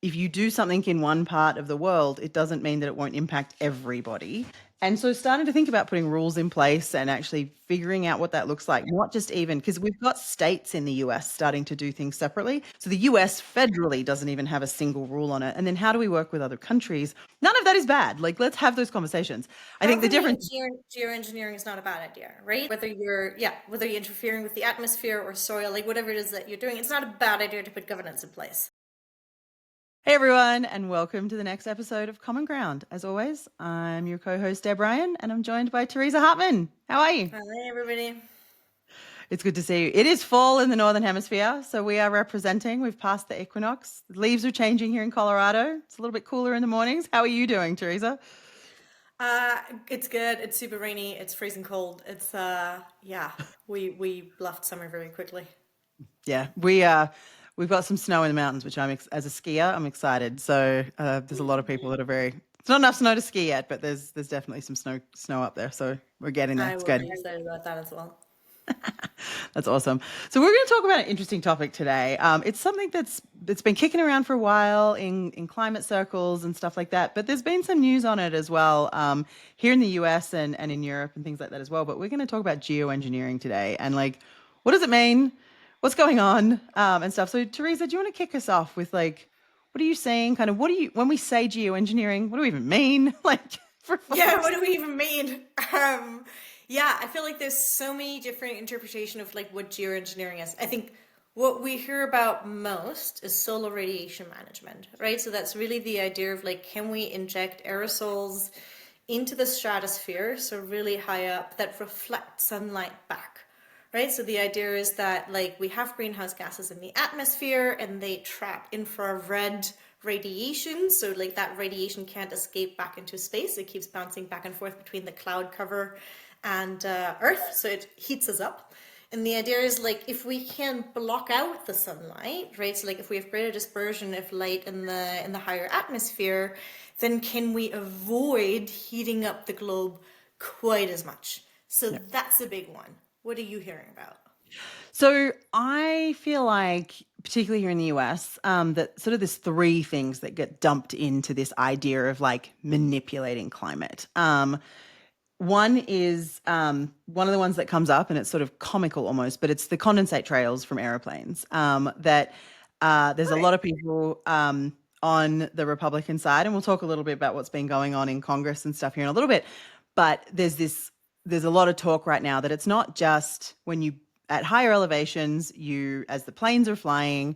if you do something in one part of the world, it doesn't mean that it won't impact everybody. And so starting to think about putting rules in place and actually figuring out what that looks like, not just even because we've got states in the US starting to do things separately. So the US federally doesn't even have a single rule on it. And then how do we work with other countries? None of that is bad. Like, let's have those conversations. I How think the for me, difference. geoengineering is not a bad idea, right? Whether you're interfering with the atmosphere or soil, like whatever it is that you're doing, it's not a bad idea to put governance in place. Hey everyone, and welcome to the next episode of Common Ground. As always, I'm your co-host Deb Ryan, and I'm joined by Teresa Hartmann. How are you? Hi, everybody. It's good to see you. It is fall in the Northern Hemisphere, so we are representing. We've passed the equinox. The leaves are changing here in Colorado. It's a little bit cooler in the mornings. How are you doing, Teresa? It's good. It's super rainy. It's freezing cold. Yeah, we left summer very quickly. Yeah, we've got some snow in the mountains, which as a skier, I'm excited. So there's a lot of people that are very. It's not enough snow to ski yet, but there's definitely some snow up there. So we're getting there. I It's will good. be excited about that as well. That's awesome. So we're going to talk about an interesting topic today. It's something that's been kicking around for a while in climate circles and stuff like that. But there's been some news on it as well here in the US and in Europe and things like that as well. But we're going to talk about geoengineering today and like what does it mean, what's going on and stuff. So Teresa, do you want to kick us off with like what are you saying? Kind of what do you when we say geoengineering? What do we even mean? Like for Yeah, folks. what do we even mean? Yeah, I feel like there's so many different interpretation of like what geoengineering is. I think what we hear about most is solar radiation management, right? So that's really the idea of like, can we inject aerosols into the stratosphere, so really high up, that reflect sunlight back, right? So the idea is that like we have greenhouse gases in the atmosphere and they trap infrared radiation. So like that radiation can't escape back into space. It keeps bouncing back and forth between the cloud cover and Earth. So it heats us up. And the idea is like if we can block out the sunlight, right? So like if we have greater dispersion of light in the higher atmosphere, then can we avoid heating up the globe quite as much? So that's a big one. What are you hearing about? So I feel like, particularly here in the US, that sort of there's three things that get dumped into this idea of like manipulating climate. One is one of the ones that comes up, and it's sort of comical almost, but it's the condensate trails from airplanes. That there's a lot of people on the Republican side, and we'll talk a little bit about what's been going on in Congress and stuff here in a little bit. But there's a lot of talk right now that it's not just when you at higher elevations, you as the planes are flying,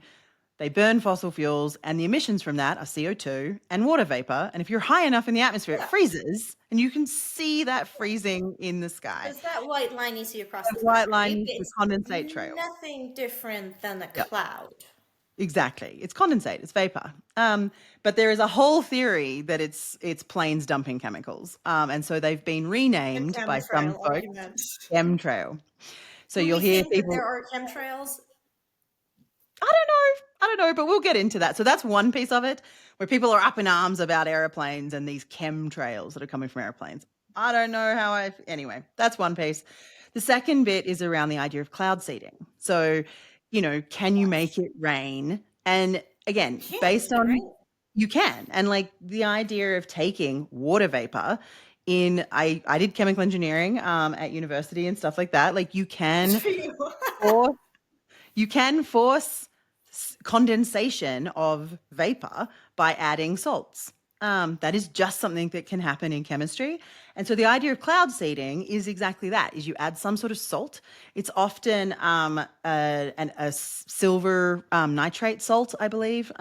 they burn fossil fuels, and the emissions from that are CO2 and water vapor. And if you're high enough in the atmosphere, it Yeah. freezes, and you can see that freezing in the sky. There's that white line you see across That the sky, white line right? is the It's condensate trails. nothing different than a Yep, cloud. exactly. It's condensate. It's vapor. But there is a whole theory that it's planes dumping chemicals, and so they've been The renamed by some chemtrail folks argument. chemtrail. So Do you'll we hear think that people. there are chemtrails? I don't know, but we'll get into that. So that's one piece of it where people are up in arms about airplanes and these chemtrails that are coming from airplanes. I don't know how anyway, that's one piece. The second bit is around the idea of cloud seeding. So, can you make Yes. it rain? And You again, can, based on right? you can. And like the idea of taking water vapor I did chemical engineering at university and stuff like that. Like Good for you. force you can force condensation of vapor by adding salts. That is just something that can happen in chemistry. And so the idea of cloud seeding is exactly that, is you add some sort of salt. It's often a silver nitrate salt, I believe.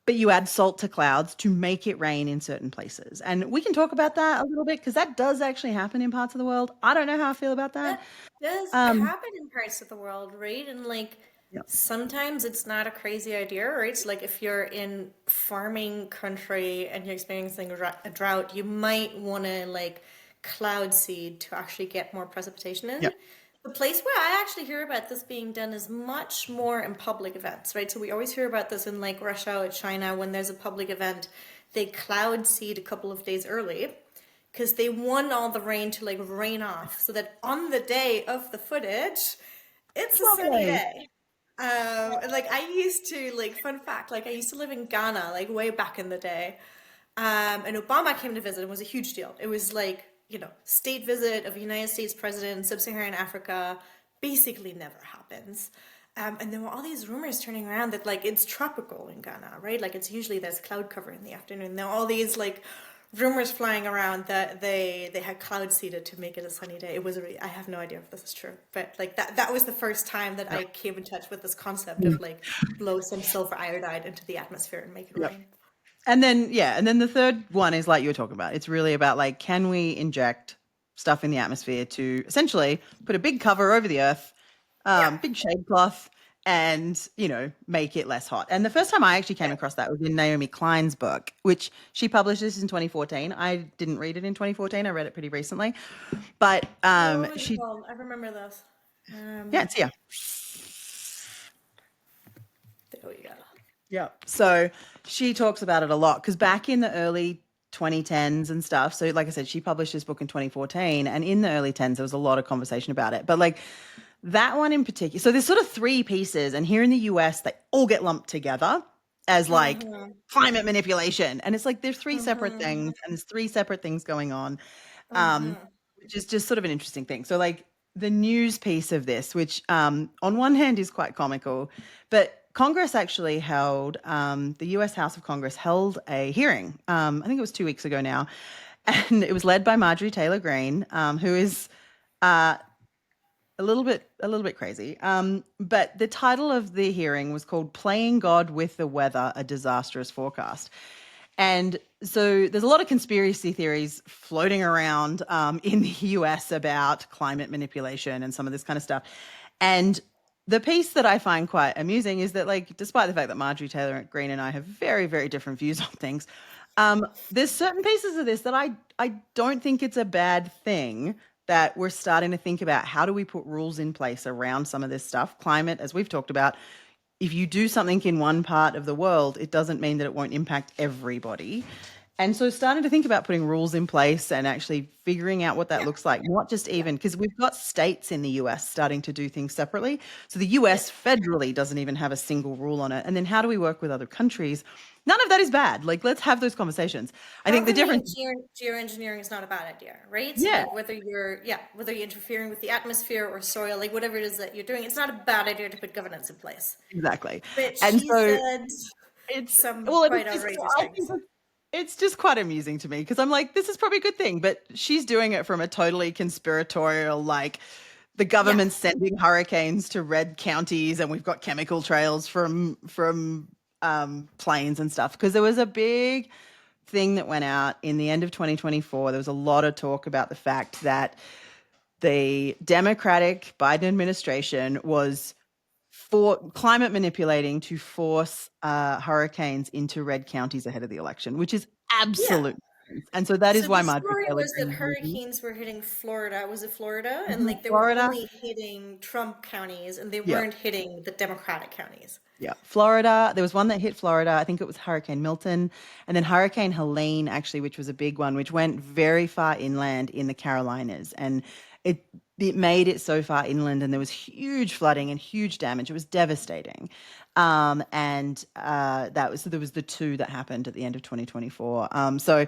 But you add salt to clouds to make it rain in certain places. And we can talk about that a little bit because that does actually happen in parts of the world. I don't know how I feel about that. That does Um, happen in parts of the world, right? And like yeah. sometimes it's not a crazy idea, right? So like if you're in farming country and you're experiencing a drought, you might want to like cloud seed to actually get more precipitation Yeah. in. The place where I actually hear about this being done is much more in public events, right? So we always hear about this in like Russia or China when there's a public event, they cloud seed a couple of days early because they want all the rain to like rain off so that on the day of the footage, it's It's a sunny lovely. day. And like I used to like fun fact, like I used to live in Ghana like way back in the day. And Obama came to visit and it was a huge deal. It was like, state visit of a United States president, sub-Saharan Africa, basically never happens. And there were all these rumors turning around that like it's tropical in Ghana, right? Like it's usually there's cloud cover in the afternoon. There are all these like rumors flying around that they had cloud seeded to make it a sunny day. It was really, I have no idea if this is true, but like that was the first time that Yep. I came in touch with this concept Mm. of like blow some silver iodide into the atmosphere and make it Yep. rain. And then, yeah, and then the third one is like you were talking about. It's really about like, can we inject stuff in the atmosphere to essentially put a big cover over the earth, Yeah. big shade cloth, and make it less hot. And the first time I actually came across that was in Naomi Klein's book, which she published this in 2014. I didn't read it in 2014. I read it pretty recently, but What was it she, called? I remember this. yeah, it's here. There we go. Yeah. So she talks about it a lot because back in the early 2010s and stuff. So, like I said, she published this book in 2014, and in the early 10s, there was a lot of conversation about it. But like that one in particular, so there's sort of three pieces, and here in the US, they all get lumped together as like Mm-hmm. climate manipulation. And it's like there's three separate Mm-hmm. things, and there's three separate things going on, um, Mm-hmm. which is just sort of an interesting thing. So, like the news piece of this, which on one hand is quite comical, but Congress actually held, the US House of Congress held a hearing. I think it was 2 weeks ago now. And it was led by Marjorie Taylor Greene, who is uh, a little bit crazy. But the title of the hearing was called "Playing God with the Weather: A Disastrous Forecast." And so there's a lot of conspiracy theories floating around in the US about climate manipulation and some of this kind of stuff. And the piece that I find quite amusing is that, like, despite the fact that Marjorie Taylor Greene and I have very, very different views on things, there's certain pieces of this that I don't think it's a bad thing that we're starting to think about how do we put rules in place around some of this stuff. Climate, as we've talked about, if you do something in one part of the world, it doesn't mean that it won't impact everybody. And so starting to think about putting rules in place and actually figuring out what that Yeah. looks like, not just Yeah. even because we've got states in the US starting to do things separately. So the Yeah. US federally doesn't even have a single rule on it. And then how do we work with other countries? None of that is bad. Like, let's have those conversations. I think the Governing difference, geoengineering is not a bad idea, right? So yeah, like whether you're interfering with the atmosphere or soil, like whatever it is that you're doing, it's not a bad idea to put governance in place. exactly. But And she so said it's, some well, quite it's just, outrageous I think things. it's just quite amusing to me because I'm like, this is probably a good thing, but she's doing it from a totally conspiratorial, like the Yeah. government's sending hurricanes to red counties, and we've got chemical trails from planes and stuff. Because there was a big thing that went out in the end of 2024. There was a lot of talk about the fact that the Democratic Biden administration was for climate manipulating to force hurricanes into red counties ahead of the election, which is Yeah. absolute nonsense. And so that is So why the Marjorie story Taylor was that Greene is losing. hurricanes were hitting Florida. Was it Florida? And Mhm. like they were Florida, only hitting Trump counties and they yeah, weren't hitting the Democratic counties. yeah. Florida, there was one that hit Florida. I think it was Hurricane Milton, and then Hurricane Helene, actually, which was a big one, which went very far inland in the Carolinas, and it it made it so far inland, and there was huge flooding and huge damage. It was devastating. And that was there was the two that happened at the end of 2024. So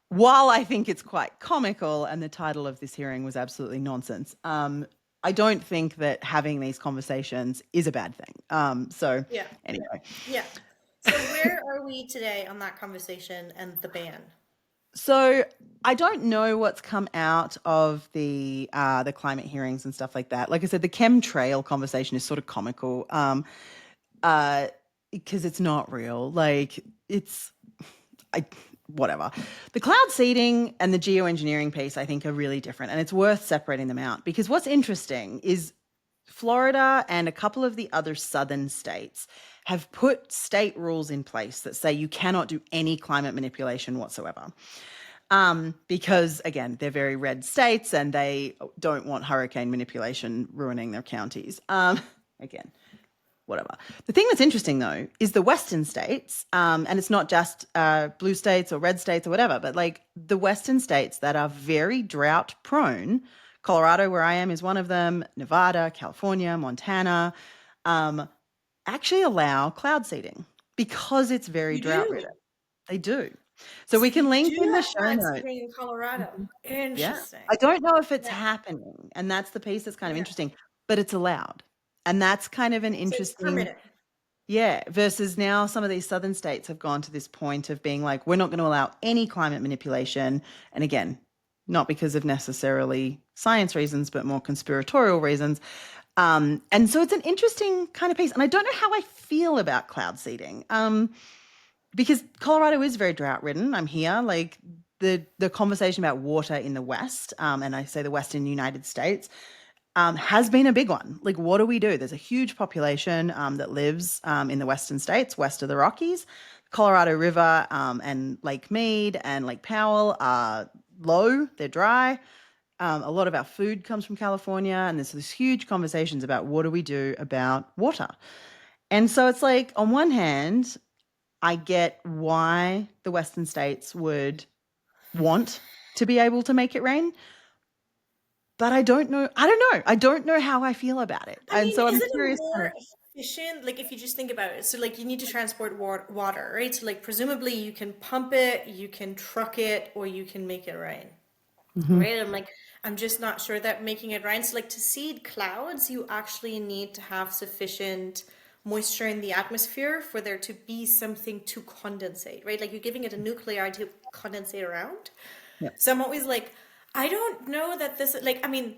while I think it's quite comical and the title of this hearing was absolutely nonsense, I don't think that having these conversations is a bad thing. So Yeah. anyway, Yeah. So where are we today on that conversation and the ban? so I don't know what's come out of the climate hearings and stuff like that. Like I said, the chemtrail conversation is sort of comical, uh, because it's not real. Like it's I whatever. The cloud seeding and the geoengineering piece, I think, are really different, and it's worth separating them out because what's interesting is Florida and a couple of the other southern states have put state rules in place that say you cannot do any climate manipulation whatsoever. Because again, they're very red states and they don't want hurricane manipulation ruining their counties. Again, whatever. The thing that's interesting though is the western states, and it's not just blue states or red states or whatever, but like the western states that are very drought prone. Colorado, where I am, is one of them. Nevada, California, Montana. actually allow cloud seeding because it's very You drought ridden. do. They do. So So we can you link do in the have show cloud notes. seeding in Colorado. Mhm. Yeah. I Interesting. don't know if it's Yeah. happening, and that's the piece that's kind of Yeah. interesting, but it's allowed. And that's kind of an So it's interesting, permitted. yeah, versus now some of these southern states have gone to this point of being like, we're not going to allow any climate manipulation. And again, not because of necessarily science reasons, but more conspiratorial reasons. And so it's an interesting kind of piece. And I don't know how I feel about cloud seeding. Because Colorado is very drought ridden. I'm here, like the conversation about water in the West, and I say the Western United States, has been a big one. Like, what do we do? There's a huge population that lives in the Western states, west of the Rockies. Colorado River and Lake Mead and Lake Powell are low, they're dry. A lot of our food comes from California, and there's this huge conversations about what do we do about water. And so it's like, on one hand, I get why the Western states would want to be able to make it rain, but I don't know. I don't know. I don't know how I feel about it. I And mean, so I'm is it a curious kind more of, efficient, like if you just think about it? So, like, you need to transport water, right? So, like, presumably you can pump it, you can truck it, or you can make it rain, Mhm. right? I'm just not sure that making it rain. So, like, to seed clouds, you actually need to have sufficient moisture in the atmosphere for there to be something to condensate, right? Like, you're giving it a nuclei to condensate around. Yeah. So, I'm always like, I don't know that this, like, I mean,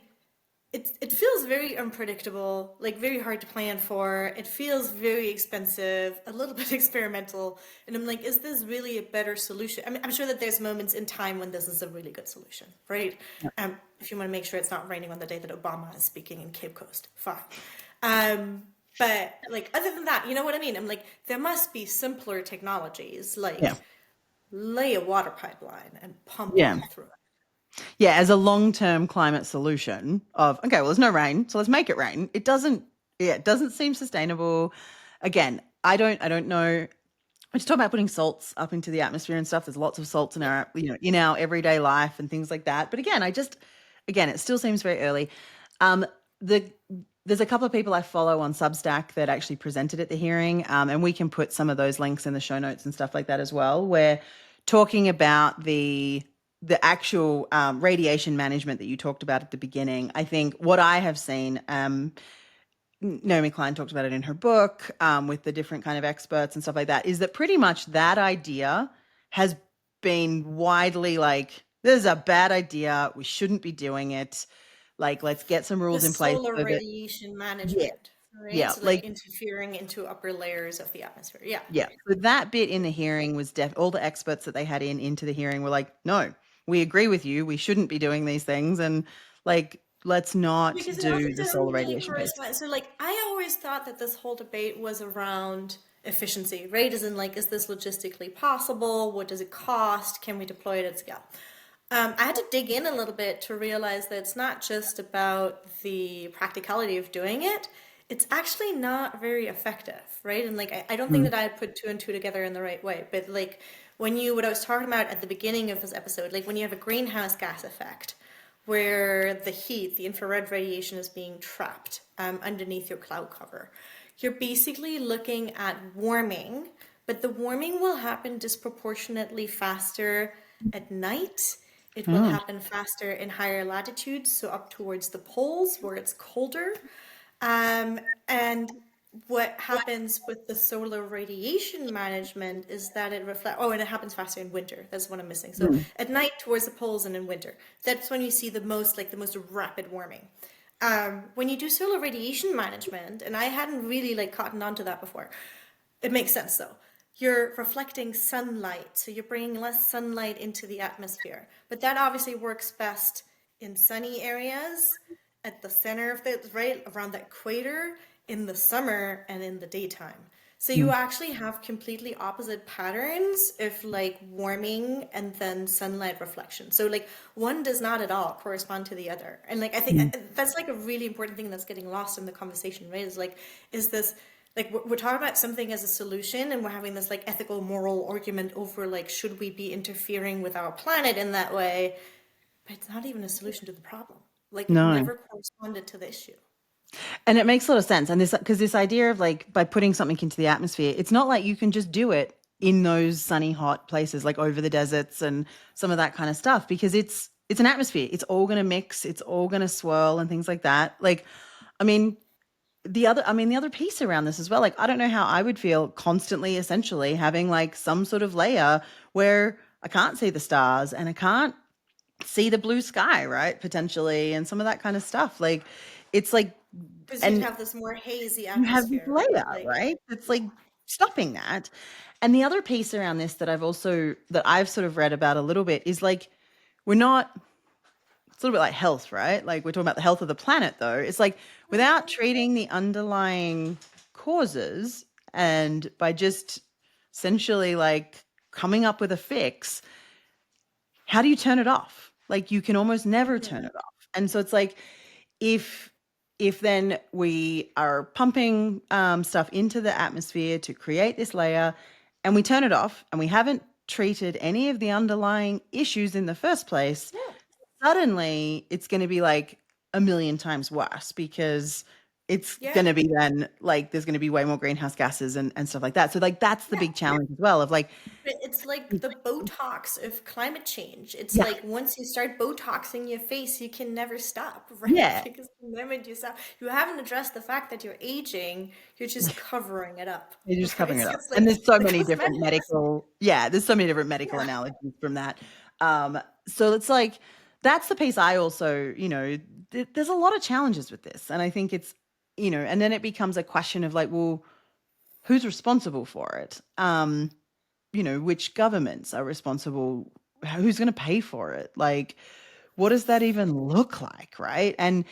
it feels very unpredictable, like very hard to plan for. It feels very expensive, a little bit experimental, and I'm like, is this really a better solution? I mean, I'm sure that there's moments in time when this is a really good solution, right? Yeah. If you want to make sure it's not raining on the day that Obama is speaking in Cape Coast, fine. But like other than that, you know what I mean? I'm like, there must be simpler technologies, Yeah. like lay a water pipeline and pump Yeah. water through it. Yeah. As a long-term climate solution of, okay, well, there's no rain, so let's make it rain. Yeah, it doesn't seem sustainable. Again, I don't know. I just talk about putting salts up into the atmosphere and stuff. There's lots of salts in Yeah. our, in our everyday life and things like that. But again, again, it still seems very early. Um, the there's a couple of people I follow on Substack that actually presented at the hearing, and we can put some of those links in the show notes and stuff like that as well. Where talking about the actual radiation management that you talked about at the beginning. I think what I have seen. Naomi Klein talked about it in her book with the different kind of experts and stuff like that, is that pretty much that idea has been widely like, this is a bad idea. We shouldn't be doing it. Like, let's get some The rules in place solar so that, radiation yeah, management, right? yeah, So like like, interfering into upper layers of the atmosphere. Yeah. yeah. So that bit in the hearing was all the experts that they had into the hearing were like, no, we agree with you. We shouldn't be doing these things. And like, let's not Because it also do the doesn't solar really radiation piece. correspond. So like I always thought that this whole debate was around efficiency, right? As in like, is this logistically possible? What does it cost? Can we deploy it at scale? I had to dig in a little bit to realize that it's not just about the practicality of doing it. It's actually not very effective, right? And like, I don't think Mm. that I had put two and two together in the right way. But like, what I was talking about at the beginning of this episode, like when you have a greenhouse gas effect, where the heat, the infrared radiation is being trapped underneath your cloud cover, you're basically looking at warming, but the warming will happen disproportionately faster at night. It will Mm. happen faster in higher latitudes, so up towards the poles where it's colder. And what happens with the solar radiation management is that it reflects, oh, and it happens faster in winter. That's what I'm missing. So Mm. at night towards the poles and in winter, that's when you see the most rapid warming. When you do solar radiation management, and I hadn't really like cottoned onto that before, it makes sense though. You're reflecting sunlight, so you're bringing less sunlight into the atmosphere. But that obviously works best in sunny areas, at the center of the, right around the equator, in the summer and in the daytime. So you Mm. actually have completely opposite patterns of like warming and then sunlight reflection. So like one does not at all correspond to the other. And like I think Mm. that's like a really important thing that's getting lost in the conversation, right? Is like, is this like we're talking about something as a solution and we're having this like ethical moral argument over like should we be interfering with our planet in that way, but it's not even a solution to the problem. Like it No. never corresponded to the issue. And it makes a lot of sense. And this, because this idea of like by putting something into the atmosphere, it's not like you can just do it in those sunny, hot places like over the deserts and some of that kind of stuff because it's an atmosphere. It's all going to mix, it's all going to swirl and things like that. Like, I mean, the other piece around this as well, like I don't know how I would feel constantly essentially having like some sort of layer where I can't see the stars and I can't see the blue sky, right? Potentially, and some of that kind of stuff. Like it's like Because you'd and have this more hazy you have this atmosphere, right? layer, Like, right? It's like stopping that. And the other piece around this that I've sort of read about a little bit is like we're not it's a little bit like health, right? Like we're talking about the health of the planet though. It's like without mhm. treating the underlying causes and by just essentially like coming up with a fix, how do you turn it off? Like you can almost never turn Mhm. it off. And so it's like if then we are pumping stuff into the atmosphere to create this layer and we turn it off and we haven't treated any of the underlying issues in the first place, Yeah. suddenly it's going to be like a million times worse because it's Yeah. going to be then like there's going to be way more greenhouse gases and stuff like that. So like that's the Yeah. big challenge as well of like It's like the Botox of climate change. It's yeah, like once you start Botoxing your face, you can never stop, right? yeah, Because the moment you stop, you haven't addressed the fact that you're aging, you're just covering it up, you're just right? covering it So up. it's like And there's so the many different cosmetics. medical, yeah, there's so many different medical Yeah. analogies from that. So it's like that's the piece I also, there's a lot of challenges with this. And I think it's, and then it becomes a question of like, well, who's responsible for it? Which governments are responsible? Who's going to pay for it? Like, what does that even look like, right? And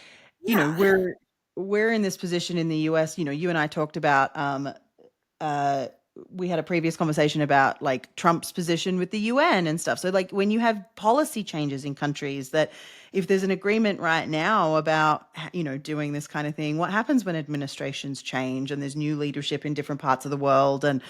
you know, Yeah. we're we're in this position in the US. You and I talked about uh, we had a previous conversation about like Trump's position with the UN and stuff. So like when you have policy changes in countries that if there's an agreement right now about doing this kind of thing, what happens when administrations change and there's new leadership in different parts of the world and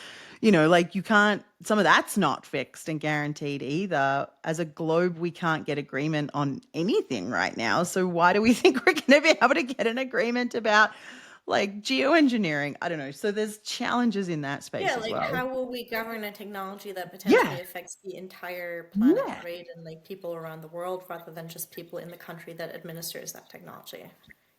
like you can't some of that's not fixed and guaranteed either. As a globe, we can't get agreement on anything right now. So why do we think we're going to be able to get an agreement about like geoengineering? I don't know. So there's challenges in that Yeah, space as like well. how will we govern a technology that Yeah. potentially affects the entire planet, Yeah. right? And like people around the world rather than just people in the country that administers that technology.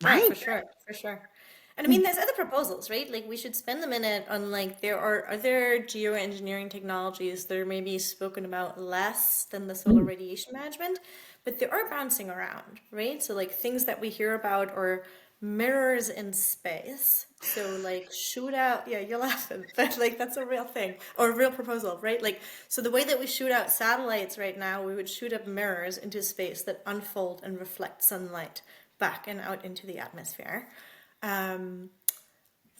Yeah, Right. for sure, for sure. And I mean, there's other proposals, right? Like we should spend a minute on like there are other geoengineering technologies that are maybe spoken about less than the solar Mm. radiation management, but they are bouncing around, right? So like things that we hear about are mirrors in space. So like shoot out, yeah, you're laughing, but like that's a real thing or a real proposal, right? Like so the way that we shoot out satellites right now, we would shoot up mirrors into space that unfold and reflect sunlight back and out into the atmosphere. Um,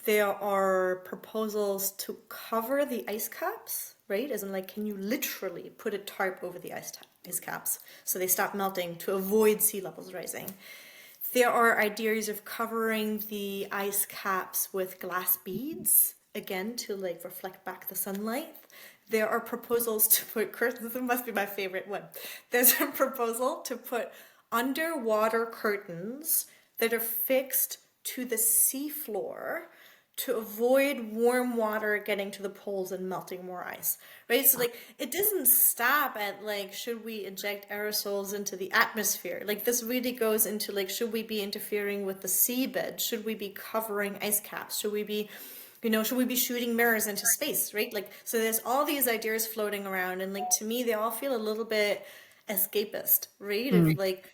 there are proposals to cover the ice caps, right? As in, like, can you literally put a tarp over the ice caps so they stop melting to avoid sea levels rising? There are ideas of covering the ice caps with glass beads, again, to like reflect back the sunlight. There are proposals to put curtains, this must be my favorite one. There's a proposal to put underwater curtains that are fixed to the seafloor to avoid warm water getting to the poles and melting more ice, right? So like it doesn't stop at like should we inject aerosols into the atmosphere? Like this really goes into like should we be interfering with the seabed? Should we be covering ice caps? Should we be shooting mirrors into space, right? Like so there's all these ideas floating around and like to me they all feel a little bit escapist, right? Mm. Of like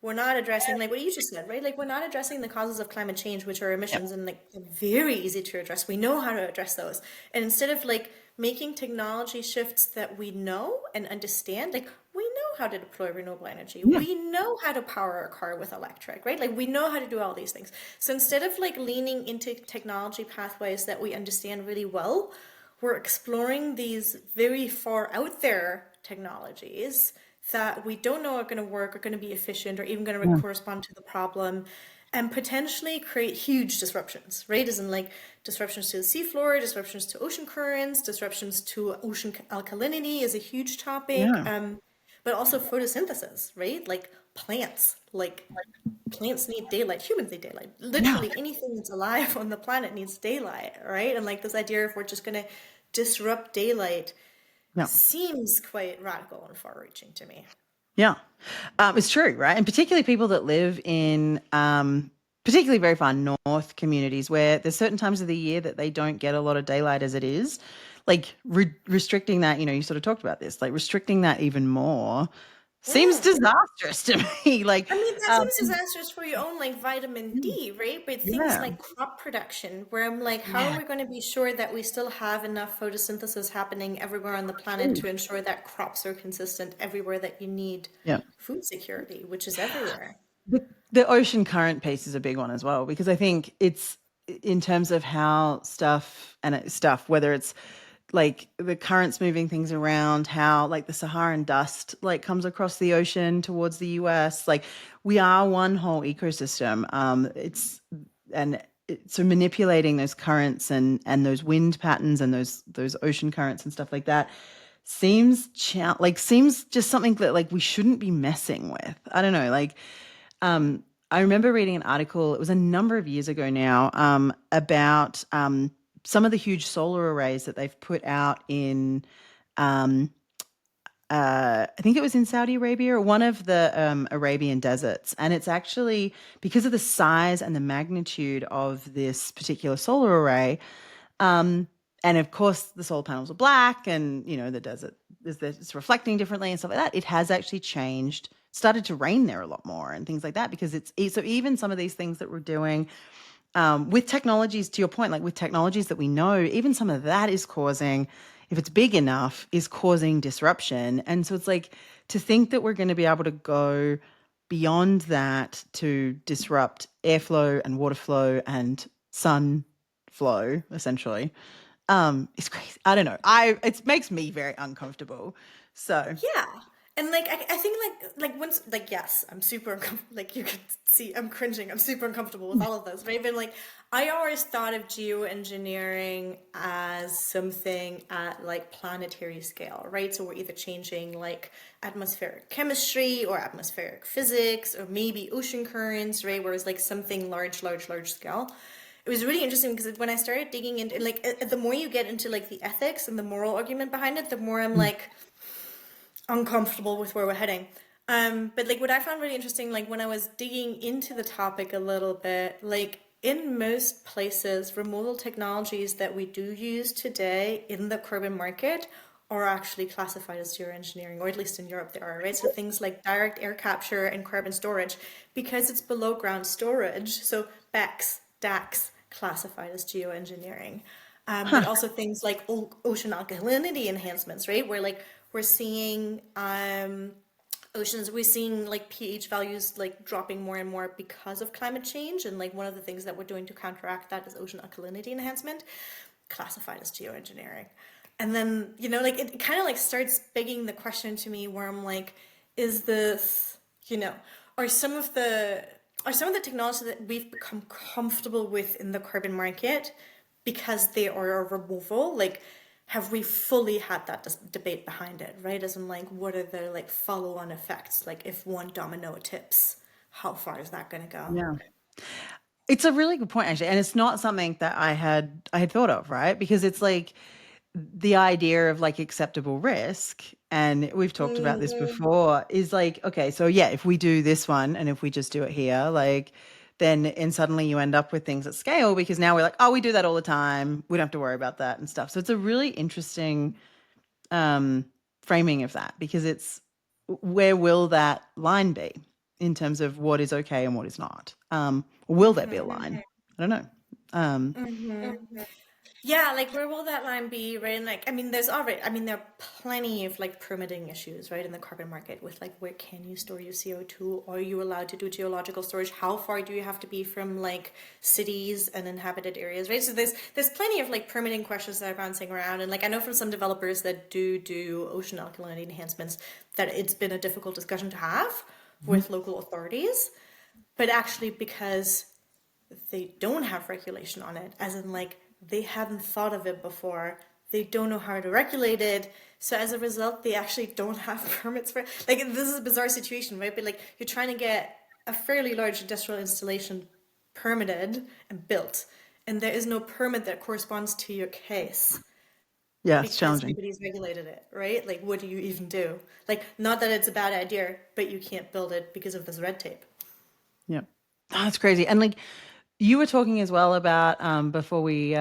we're not addressing like what you just said, right? Like we're not addressing the causes of climate change, which are Yep. emissions, and like they're very easy to address. We know how to address those. And instead of like making technology shifts that we know and understand, like we know how to deploy renewable energy. Yeah. We know how to power a car with electric, right? Like we know how to do all these things. So instead of like leaning into technology pathways that we understand really well, we're exploring these very far out there technologies that we don't know are going to work, are going to be efficient, or even going to Yeah. correspond to the problem, and potentially create huge disruptions, right? As in like disruptions to the seafloor, disruptions to ocean currents, disruptions to ocean alkalinity is a huge topic. Yeah. but also photosynthesis, right? Like plants need daylight, humans need daylight. Yeah. Literally anything that's alive on the planet needs daylight, right? And like this idea of we're just going to disrupt daylight Yeah. seems quite radical and far-reaching to me. Yeah. It's true, right? And particularly people that live in particularly very far north communities where there's certain times of the year that they don't get a lot of daylight as it is. Like restricting that, you sort of talked about this, like restricting that even more seems Mm. disastrous to me. Like, I mean, that um, seems disastrous for your own like vitamin D, right? But things yeah, like crop production, where I'm like, how are yeah, we going to be sure that we still have enough photosynthesis happening everywhere on the planet true. to ensure that crops are consistent everywhere that you need Yeah. food security, which is everywhere. The ocean current piece is a big one as well because I think it's in terms of how stuff, whether it's like the currents moving things around, how like the Saharan dust like comes across the ocean towards the US. Like we are one whole ecosystem. And so manipulating those currents and those wind patterns and those ocean currents and stuff like that seems just something that like we shouldn't be messing with. I don't know, like I remember reading an article, it was a number of years ago now, about some of the huge solar arrays that they've put out in, um, I think it was in Saudi Arabia or one of the Arabian deserts. And it's actually because of the size and the magnitude of this particular solar array, um, and of course, the solar panels are black, and the desert it's reflecting differently and stuff like that. It has actually changed, started to rain there a lot more and things like that because so even some of these things that we're doing with technologies, to your point, like with technologies that we know, even some of that is causing, if it's big enough, is causing disruption. And so it's like to think that we're going to be able to go beyond that to disrupt airflow and water flow and sun flow, essentially, is crazy. I don't know. It makes me very uncomfortable. So Yeah. And like I think like once like yes, I'm super uncomfortable. Like you can see I'm cringing. I'm super uncomfortable with all of this. Right? But like I always thought of geoengineering as something at like planetary scale, right? So we're either changing like atmospheric chemistry or atmospheric physics or maybe ocean currents, right? Whereas like something large scale. It was really interesting because when I started digging into like the more you get into like the ethics and the moral argument behind it, the more I'm like uncomfortable with where we're heading. But like what I found really interesting, like when I was digging into the topic a little bit, like in most places, removal technologies that we do use today in the carbon market are actually classified as geoengineering, or at least in Europe they are, right? So things like direct air capture and carbon storage, because it's below ground storage, so BECS, DACs, classified as geoengineering. But huh. also things like ocean alkalinity enhancements, right? Where like we're seeing oceans, we're seeing like pH values like dropping more and more because of climate change, and like one of the things that we're doing to counteract that is ocean alkalinity enhancement, classified as geoengineering. And then like it kind of like starts begging the question to me where I'm like, is this are some of the technologies that we've become comfortable with in the carbon market because they are a removal, like have we fully had that debate behind it, right? As in like what are the like follow-on effects, like if one domino tips, how far is that going to go? Yeah. It's a really good point, actually, and it's not something that I had thought of, right? Because it's like the idea of like acceptable risk, and we've talked about this Mm-hmm. before, is like, okay, so yeah, if we do this one and if we just do it here, like then and suddenly you end up with things at scale because now we're like, oh, we do that all the time. We don't have to worry about that and stuff. So it's a really interesting um framing of that because it's where will that line be in terms of what is okay and what is not? Will there be a line? I don't know. Um, Mm-hmm. Yeah, like where will that line be, right? And like, I mean, there are plenty of like permitting issues, right, in the carbon market with like where can you store your CO2? Are you allowed to do geological storage? How far do you have to be from like cities and inhabited areas, right? So there's plenty of like permitting questions that are bouncing around, and like I know from some developers that do ocean alkalinity enhancements that it's been a difficult discussion to have with local authorities, but actually because they don't have regulation on it, as in like they haven't thought of it before. They don't know how to regulate it. So as a result, they actually don't have permits for like this is a bizarre situation, right? But like you're trying to get a fairly large industrial installation permitted and built, and there is no permit that corresponds to your case Yeah, it's because challenging. nobody's regulated it, right? Like what do you even do? Like not that it's a bad idea, but you can't build it because of this red tape. Yeah. That's crazy. And like you were talking as well about before we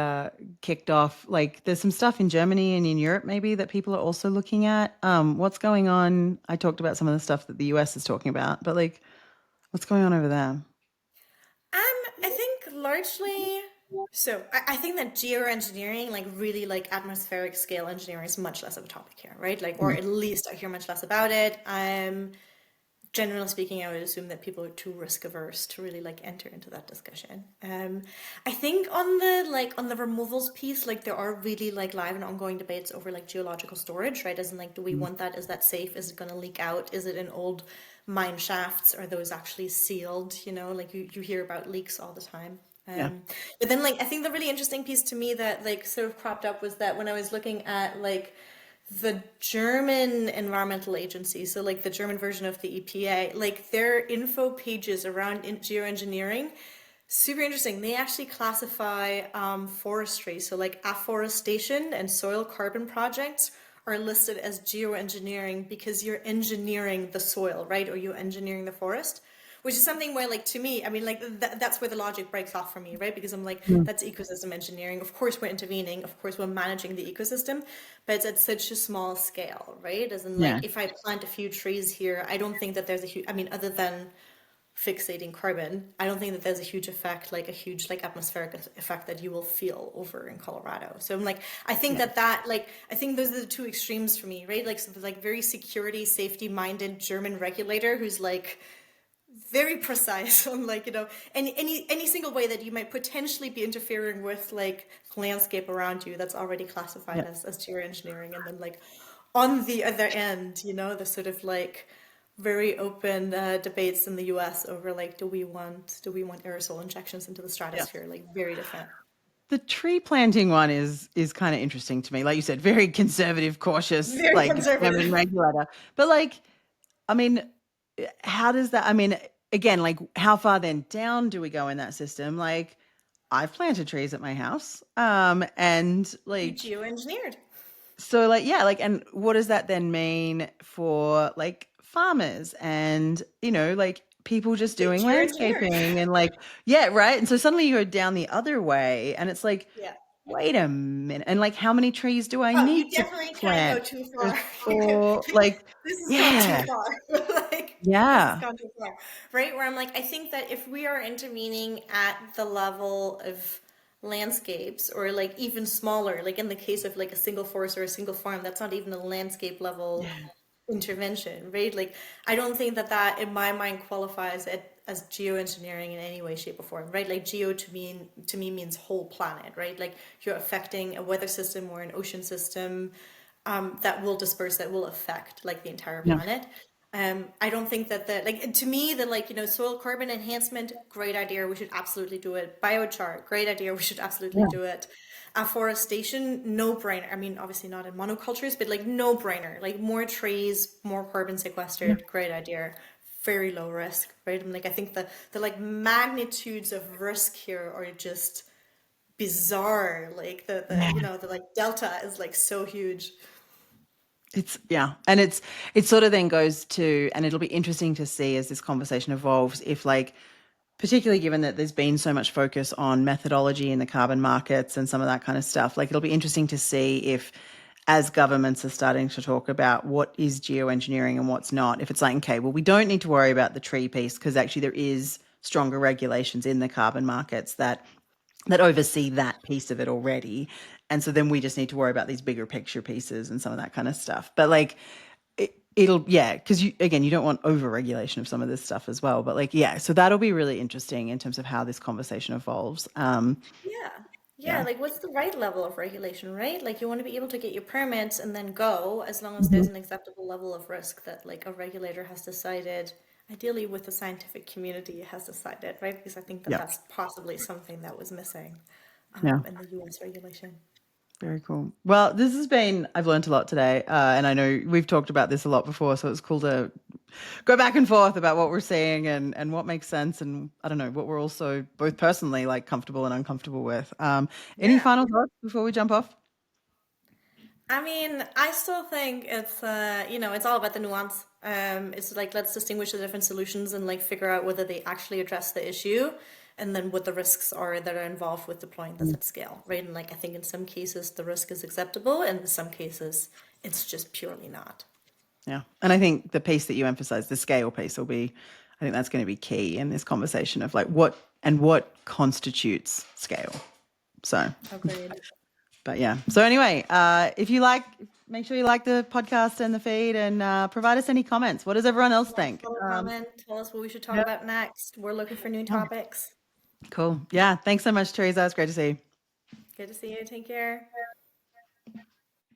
kicked off, like there's some stuff in Germany and in Europe maybe that people are also looking at. What's going on? I talked about some of the stuff that the US is talking about, but like what's going on over there? I think largely. So I think that geoengineering, like really like atmospheric scale engineering, is much less of a topic here, right? Like, or Mm. at least I hear much less about it. Generally speaking, I would assume that people are too risk averse to really like enter into that discussion. I think on the removals piece, like there are really like live and ongoing debates over like geological storage, right? As in like, do we Mm. want that? Is that safe? Is it going to leak out? Is it in old mine shafts? Are those actually sealed? You know, like you hear about leaks all the time. Yeah. But then like I think the really interesting piece to me that like sort of cropped up was that when I was looking at like the German environmental agency, so like the German version of the EPA, like their info pages around geoengineering, super interesting. They actually classify forestry, so like afforestation and soil carbon projects are listed as geoengineering because you're engineering the soil, right? Or you're engineering the forest, which is something where like to me, I mean like that's where the logic breaks off for me, right? Because I'm like Mm. that's ecosystem engineering. Of course we're intervening, of course we're managing the ecosystem, but it's at such a small scale, right? As in Yeah. like if I plant a few trees here, I don't think that there's a huge, I mean other than fixating carbon, I don't think that there's a huge effect, like a huge like atmospheric effect that you will feel over in Colorado. So I'm like, I think Yeah. that like I think those are the two extremes for me, right? Like so like very security, safety minded German regulator who's like very precise on like any single way that you might potentially be interfering with like landscape around you that's already classified Yeah. as geoengineering, and then like on the other end, the sort of like very open debates in the US over like do we want aerosol injections into the Yeah. stratosphere, like very different. The tree planting one is kind of interesting to me. Like you said, very conservative, cautious, Very like German conservative. regulator. But like, I mean, how does that, I mean, again, like how far then down do we go in that system? Like I've planted trees at my house. And You like geoengineered. so like yeah, like and what does that then mean for like farmers and like people just They doing geoengineered. landscaping and like yeah, right? And so suddenly you go down the other way and it's like Yeah. wait a minute. And like how many trees do I Oh, need you to definitely can't go plant too far. before like This has gone too yeah. far. Like, this has Yeah. gone too far. Right? Where I'm like, I think that if we are intervening at the level of landscapes or like even smaller, like in the case of like a single forest or a single farm, that's not even a landscape level Yeah. intervention, right? Like, I don't think that in my mind qualifies it as geoengineering in any way, shape, or form, right? Like geo to me means whole planet, right? Like you're affecting a weather system or an ocean system that will disperse, that will affect like the entire Yeah. planet. I don't think that like to me the like soil carbon enhancement, great idea. We should absolutely do it. Biochar, great idea. We should absolutely Yeah. do it. Afforestation, no brainer. I mean, obviously not in monocultures, but like no brainer. Like more trees, more carbon Yeah. sequestered, great idea. Very low risk, right? I'm like, I think the like magnitudes of risk here are just bizarre. Like the Yeah. the like delta is like so huge. It's yeah, and it sort of then goes to, and it'll be interesting to see as this conversation evolves, if like, particularly given that there's been so much focus on methodology in the carbon markets and some of that kind of stuff, like it'll be interesting to see if, as governments are starting to talk about what is geoengineering and what's not, if it's like, okay, well, we don't need to worry about the tree piece because actually there is stronger regulations in the carbon markets that oversee that piece of it already. And so then we just need to worry about these bigger picture pieces and some of that kind of stuff. But like it'll yeah, because you again you don't want over regulation of some of this stuff as well. But like yeah, so that'll be really interesting in terms of how this conversation evolves. Yeah. Yeah, Yeah. like what's the right level of regulation, right? Like you want to be able to get your permits and then go as long as Mhm. there's an acceptable level of risk that like a regulator has decided, ideally with the scientific community has decided, right? Because I think that Yeah. that's possibly something that was missing Yeah. in the US regulation. Very cool. Well, I've learned a lot today. And I know we've talked about this a lot before. So it's cool to go back and forth about what we're seeing and what makes sense. And I don't know, what we're also both personally like comfortable and uncomfortable with. Any Yeah. final thoughts before we jump off? I mean, I still think it's it's all about the nuance. It's like let's distinguish the different solutions and like figure out whether they actually address the issue, and then what the risks are that are involved with deploying this Mm. at scale, right? And like I think in some cases the risk is acceptable, and in some cases it's just purely not. Yeah. And I think the piece that you emphasize, the scale piece I think that's going to be key in this conversation of like what constitutes scale. So, Agreed. but yeah. So anyway, if you like, make sure you like the podcast and the feed and provide us any comments. What does everyone else Like, think? follow, comment, tell us what we should talk Yeah. about next. We're looking for new Yeah. topics. Cool. Yeah. Thanks so much, Teresa. It's great to see you. Good to see you. Take care.